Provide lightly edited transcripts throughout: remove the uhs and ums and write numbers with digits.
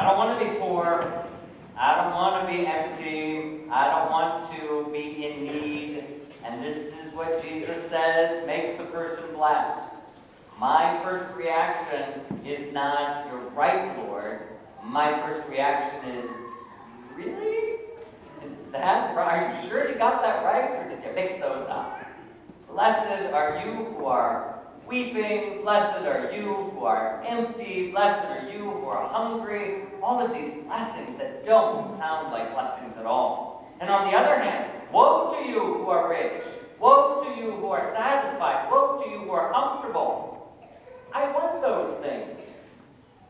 don't want to be poor. I don't want to be empty. I don't want to be in need. And this is what Jesus says makes the person blessed. My first reaction is not, "You're right, Lord." My first reaction is, "Really? Is that right? Are you sure you got that right? Or did you mix those up? Blessed are you who are weeping. Blessed are you who are empty. Blessed are you who are hungry." All of these blessings that don't sound like blessings at all. And on the other hand, woe to you who are rich. Woe to you who are satisfied. Woe to you who are comfortable. I want those things.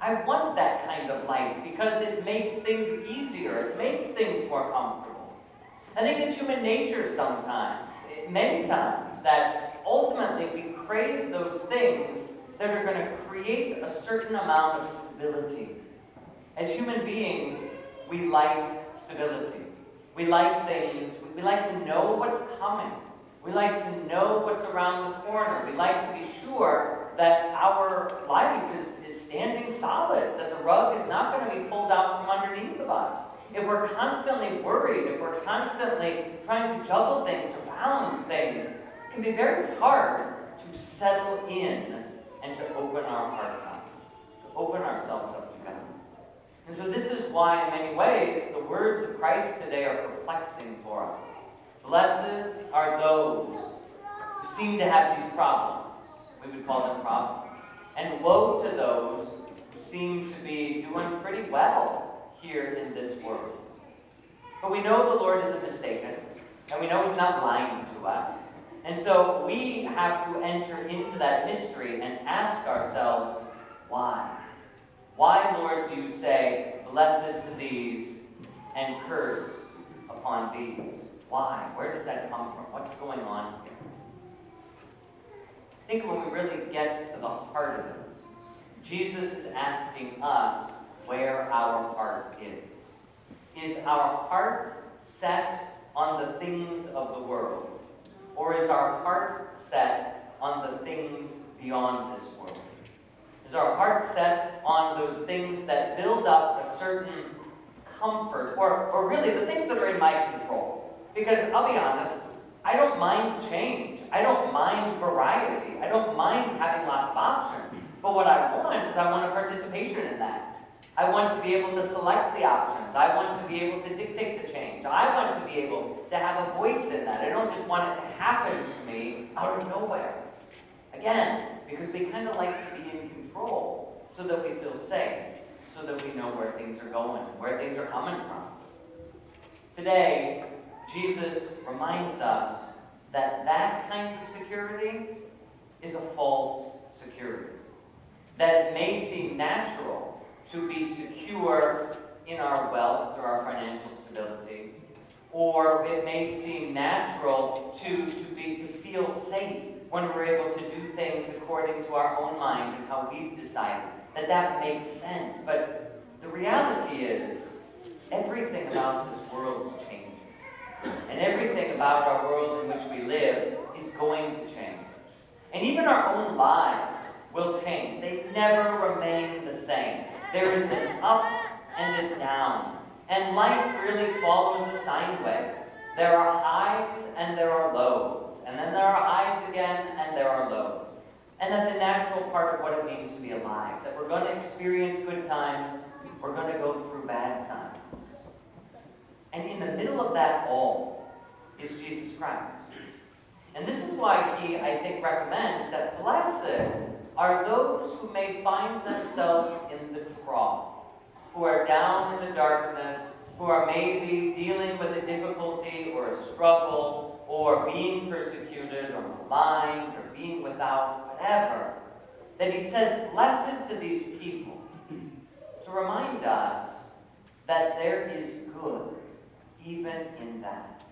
I want that kind of life because it makes things easier. It makes things more comfortable. I think it's human nature sometimes, many times, that ultimately we crave those things that are going to create a certain amount of stability. As human beings, we like stability. We like things. We like to know what's coming. We like to know what's around the corner. We like to be sure that our life is standing solid, that the rug is not going to be pulled out from underneath of us. If we're constantly worried, if we're constantly trying to juggle things or balance things, it can be very hard to settle in and to open our hearts up, to open ourselves up to God. And so this is why, in many ways, the words of Christ today are perplexing for us. Blessed are those who seem to have these problems. We would call them problems. And woe to those who seem to be doing pretty well here in this world. But we know the Lord isn't mistaken, and we know He's not lying to us. And so we have to enter into that mystery and ask ourselves, why? Why, Lord, do you say, "Blessed to these and cursed upon these"? Why? Where does that come from? What's going on here? I think when we really get to the heart of it, Jesus is asking us where our heart is. Is our heart set on the things of the world? Or is our heart set on the things beyond this world? Is our heart set on those things that build up a certain comfort, or really the things that are in my control? Because I'll be honest, I don't mind change. I don't mind variety. I don't mind having lots of options. But what I want is I want a participation in that. I want to be able to select the options. I want to be able to dictate the change. I want to be able to have a voice in that. I don't just want it to happen to me out of nowhere. Again, because we kind of like to be in control so that we feel safe, so that we know where things are going, where things are coming from. Today, Jesus reminds us that that kind of security is a false security. That it may seem natural to be secure in our wealth or our financial stability, or it may seem natural to feel safe when we're able to do things according to our own mind and how we've decided. That makes sense. But the reality is, everything about this world is changing. And everything about our world in which we live is going to change. And even our own lives will change. They never remain the same. There is an up and a down. And life really follows a sine wave. There are highs and there are lows. And then there are highs again and there are lows. And that's a natural part of what it means to be alive. That we're going to experience good times. We're going to go through bad times. And in the middle of that all is Jesus Christ. And this is why He, I think, recommends that blessed are those who may find themselves in the trough, who are down in the darkness, who are maybe dealing with a difficulty or a struggle, or being persecuted or maligned or being without, whatever. That He says, blessed to these people, to remind us that there is good even in that.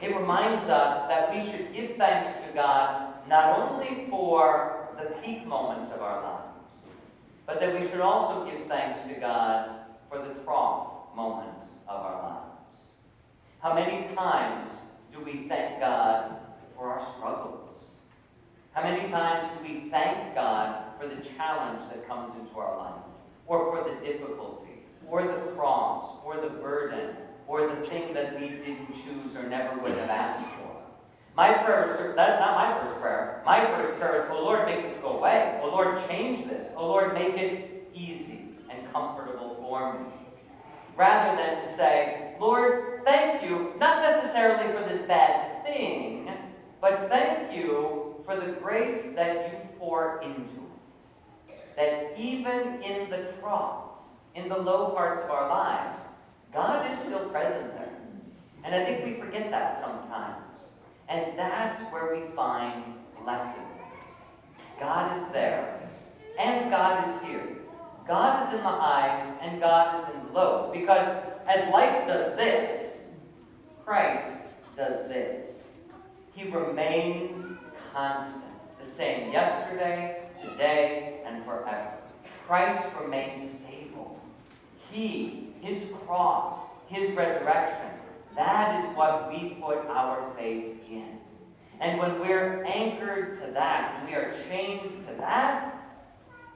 It reminds us that we should give thanks to God not only for the peak moments of our lives, but that we should also give thanks to God for the trough moments of our lives. How many times do we thank God for our struggles? How many times do we thank God for the challenge that comes into our life, or for the difficulty? or the cross, or the burden, or the thing that we didn't choose or never would have asked for. My prayer, that's not my first prayer. My first prayer is, oh Lord, make this go away. Oh Lord, change this. Oh Lord, make it easy and comfortable for me. Rather than to say, Lord, thank you, not necessarily for this bad thing, but thank you for the grace that you pour into it. That even in the trough, in the low parts of our lives, God is still present there. And I think we forget that sometimes. And that's where we find blessing. God is there, and God is here. God is in the highs, and God is in the lows. Because as life does this, Christ does this. He remains constant, the same yesterday, today, and forever. Christ remains stable. He, his cross, his resurrection, that is what we put our faith in. And when we're anchored to that, and we are chained to that,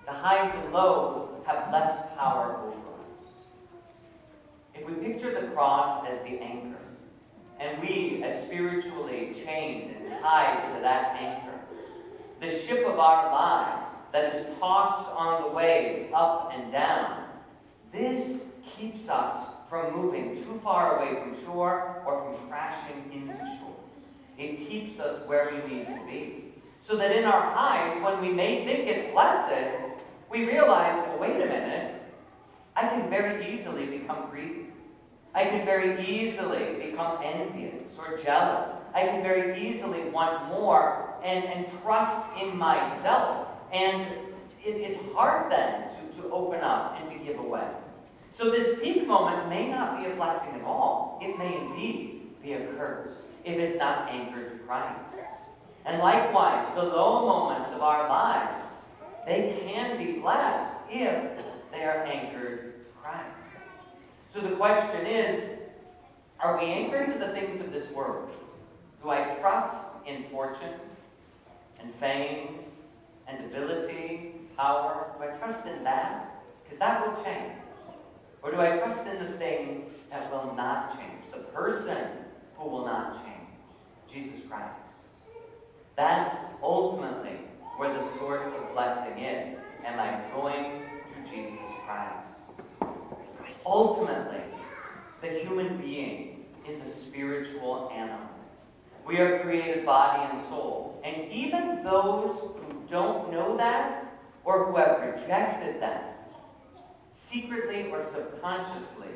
the highs and lows have less power over us. If we picture the cross as the anchor, and we as spiritually chained and tied to that anchor, the ship of our lives that is tossed on the waves up and down, this keeps us from moving too far away from shore or from crashing into shore. It keeps us where we need to be. So that in our highs, when we may think it's blessed, we realize, oh, wait a minute, I can very easily become greedy. I can very easily become envious or jealous. I can very easily want more and trust in myself. And it's hard then to open up and to give away. So this peak moment may not be a blessing at all. It may indeed be a curse if it's not anchored to Christ. And likewise, the low moments of our lives, they can be blessed if they are anchored to Christ. So the question is, are we anchored to the things of this world? Do I trust in fortune and fame and ability, power? Do I trust in that? Because that will change. Or do I trust in the thing that will not change? The person who will not change, Jesus Christ. That's ultimately where the source of blessing is. Am I joined to Jesus Christ? Ultimately, the human being is a spiritual animal. We are created body and soul. And even those who don't know that or who have rejected that, secretly or subconsciously,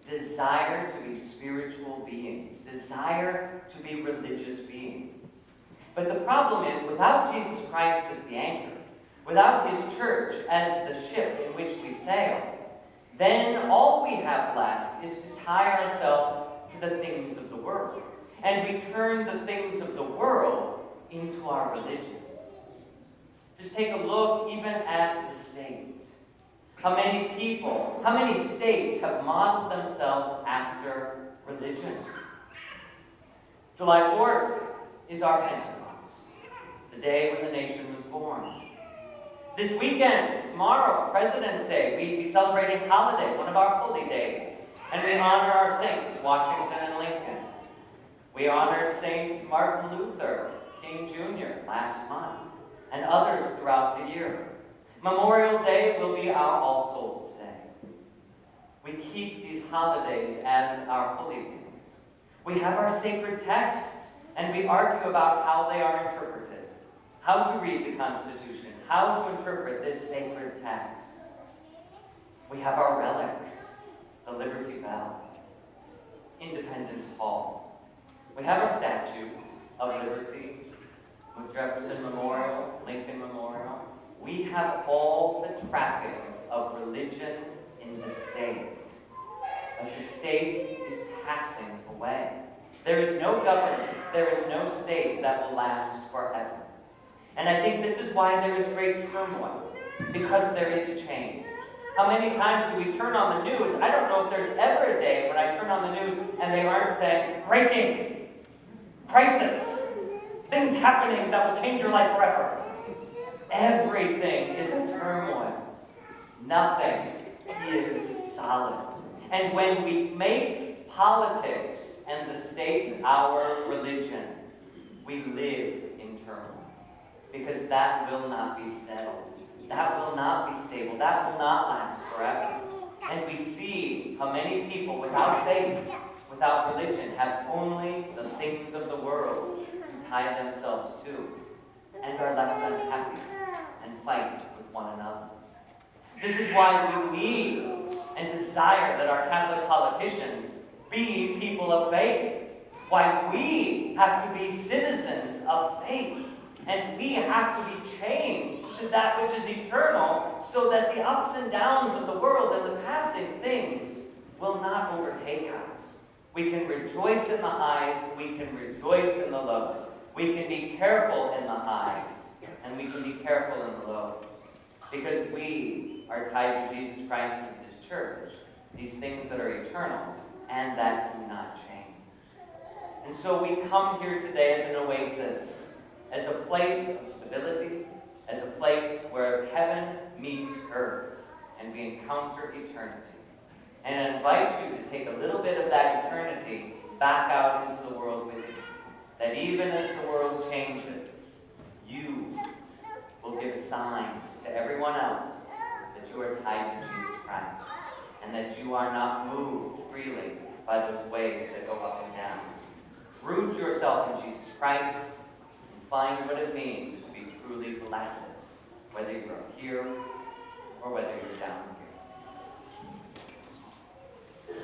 desire to be spiritual beings, desire to be religious beings. But the problem is, without Jesus Christ as the anchor, without his church as the ship in which we sail, then all we have left is to tie ourselves to the things of the world. And we turn the things of the world into our religion. Just take a look even at the state. How many people, how many states have modeled themselves after religion? July 4th is our Pentecost, the day when the nation was born. This weekend, tomorrow, President's Day, we celebrate a holiday, one of our holy days, and we honor our saints, Washington and Lincoln. We honored Saint Martin Luther King Jr. last month, and others throughout the year. Memorial Day will be our All Souls Day. We keep these holidays as our holy days. We have our sacred texts, and we argue about how they are interpreted, how to read the Constitution, how to interpret this sacred text. We have our relics, the Liberty Bell, Independence Hall. We have our statues of liberty, with Jefferson Memorial, Lincoln Memorial. We have all the trappings of religion in the state. But the state is passing away. There is no government, there is no state that will last forever. And I think this is why there is great turmoil, because there is change. How many times do we turn on the news? I don't know if there's ever a day when I turn on the news and they aren't saying, breaking, crisis, things happening that will change your life forever. Everything is in turmoil. Nothing is solid. And when we make politics and the state our religion, we live in turmoil. Because that will not be settled. That will not be stable. That will not last forever. And we see how many people without faith, without religion, have only the things of the world to tie themselves to, and are left unhappy and fight with one another. This is why we need and desire that our Catholic politicians be people of faith. Why we have to be citizens of faith. And we have to be chained to that which is eternal, so that the ups and downs of the world and the passing things will not overtake us. We can rejoice in the highs, we can rejoice in the lows. We can be careful in the highs, and we can be careful in the lows. Because we are tied to Jesus Christ and His church, these things that are eternal and that do not change. And so we come here today as an oasis, as a place of stability, as a place where heaven meets earth, and we encounter eternity. And I invite you to take a little bit of that eternity back out into the world with you. That even as the world changes, you will give a sign to everyone else that you are tied to Jesus Christ, and that you are not moved freely by those waves that go up and down. Root yourself in Jesus Christ, find what it means to be truly blessed, whether you're up here or whether you're down here.